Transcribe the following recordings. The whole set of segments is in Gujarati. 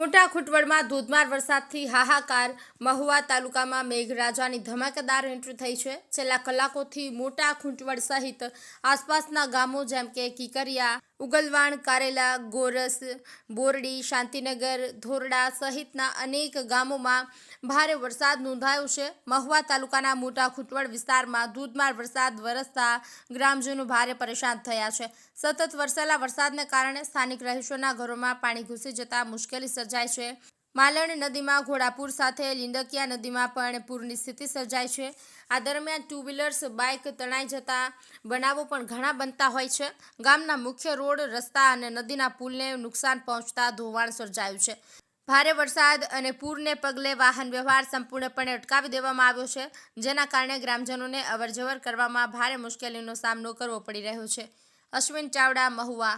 મોટા ખૂંટવડમાં ધોધમાર વરસાદથી હાહાકાર। મહુવા તાલુકામાં મેઘરાજાની ધમાકેદાર એન્ટ્રી થઈ છે। છેલ્લા કલાકોથી મોટા ખૂંટવડ સહિત આસપાસના ગામો જેમ કે કિકરિયા, ઉગલવાણ, કારેલા, ગોરસ, બોરડી, શાંતિનગર, ધોરડા સહિતના અનેક ગામોમાં ભારે વરસાદ નોંધાયો છે। મહુવા તાલુકાના મોટા ખૂંટવડ વિસ્તારમાં ધોધમાર વરસાદ વરસતા ગ્રામજનો ભારે પરેશાન થયા છે। સતત વરસેલા વરસાદને કારણે સ્થાનિક રહીશોના ઘરોમાં પાણી ઘૂસી જતા મુશ્કેલી સર્જાય છે। માલણ નદીમાં ઘોડાપુર સાથે લીંડકિયા નદીમાં પણ પૂરની સ્થિતિ સર્જાય છે। આ દરમિયાન ટુ વ્હીલર્સ, બાઇક તણાઈ જતા બનાવો પણ ઘણા બનતા હોય છે। ગામના મુખ્ય રોડ, રસ્તા અને નદીના પુલને નુકસાન પહોંચતા ધોવાણ સર્જાયું છે। ભારે વરસાદ અને પૂરને પગલે વાહન વ્યવહાર સંપૂર્ણપણે અટકાવી દેવામાં આવ્યો છે, જેના કારણે ગ્રામજનોને અવરજવર કરવામાં ભારે મુશ્કેલીનો સામનો કરવો પડી રહ્યો છે। અશ્વિન ચાવડા, મહુવા।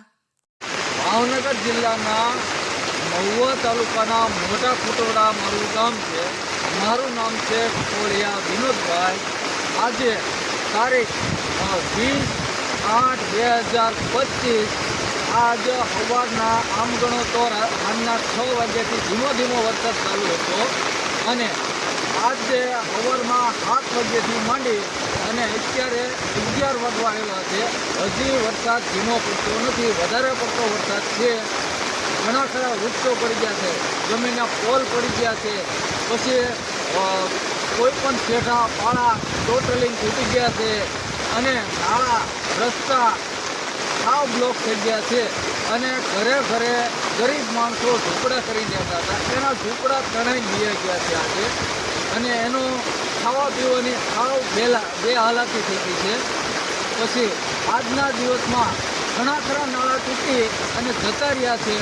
ભાવનગર જિલ્લાના મહુવા તાલુકાના મોટા ખૂંટવડા મારું ગામ છે। મારું નામ છે કોળિયા વિનોદભાઈ। આજે તારીખ 20/8/2025 આજ સવારના આમ ગણો તો સાંજના 6 વાગ્યાથી ધીમો વરસાદ ચાલુ હતો અને આજે સવારમાં 7 વાગ્યાથી માંડી અને અત્યારે 11 વાગવા આવ્યા છે। હજી વરસાદ ધીમો પડતો નથી, વધારે પડતો વરસાદ છે। ઘણા ખરા વૃક્ષો પડી ગયા છે, જમીનના પોલ પડી ગયા છે, પછી કોઈ પણ શેઠા પાળા ટોટલી તૂટી ગયા છે અને નાળા રસ્તા સાવ બ્લોક થઈ ગયા છે અને ઘરે ઘરે ગરીબ માણસો ઝૂંપડા કરી દેતા હતા, એના ઝૂંપડા તણાઈ ગયા છે આજે અને એનો ખાવા પીવાની સાવ બે હાલાકી થઈ ગઈ છે। પછી આજના દિવસમાં ઘણા ખરા નાળા તૂટી અને જતા રહ્યા છે।